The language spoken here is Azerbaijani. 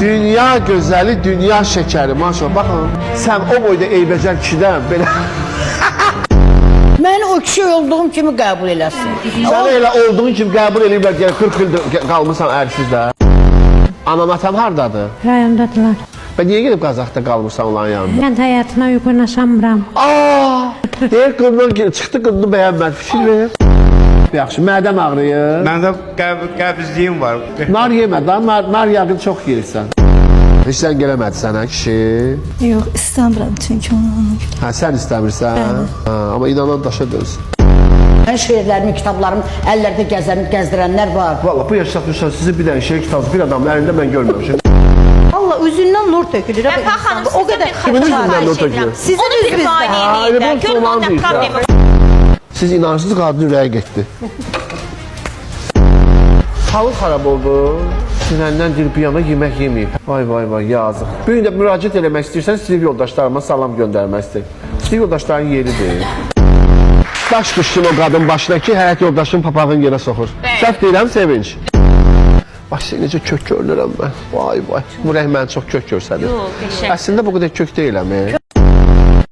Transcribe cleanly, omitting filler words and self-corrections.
Dünya gözəli, dünya şəkəri, maşallah. Baxın, sən o boyda eybəcər kişidən belə... Məni o kişi olduğum kimi qəbul eləsin. Sən elə olduğun kimi qəbul ediblər, 40 il qalmışsan ərsiz də. Anam, atam haradadır? Rayondadılar. Və niyə gedib Qazaxda qalmışsan onların yanında? Mən həyatına uyğun yaşamıram. Deyir, qınından çıxdı, qınını bəyənmədi, fikir verir. Yaxşı, mədəm ağrıyır. Məndə qəbizliyim var. Nar yemə, nar yağını çox yeyirsən. Heç sən gələmədi sənə kişi? Yox, istəmirəm çünki onu. Hə, sən istəmirsən? Hə, amma inanan daşa dönsün. Mən şeirlərimi, kitablarımı əllərdə gəzdirənlər var. Valla bu yaşda sizi bir dənə şeir kitabı bir adamın əlində mən görməmişim. Valla üzündən nur tökülür. Rəfa xanım, o qədər Kimin üzündən nur tökülür? Sizin Onu bir müayinə edin də, görün onda problemi. Siz inansız qadın ürəyə getdi. Halı xarab oldu. Sinəndən dil bir yana yemək yeməyib. Vay vay vay, yazıq. Bir gün də müraciət eləmək istəyirsən, sinif yoldaşlarıma salam göndərmək istəyir. Sinif yoldaşların yeridir. Daş düşsün o qadın başına ki, həyat yoldaşın papağını yerə soxur. Səhv deyirəm, sevinç. Bax, necə kök görünürəm mən. Vay vay. Bu rəng məni çox kök görsədir. Yox, qəşəng. Əslində bu qədər kök deyiləm.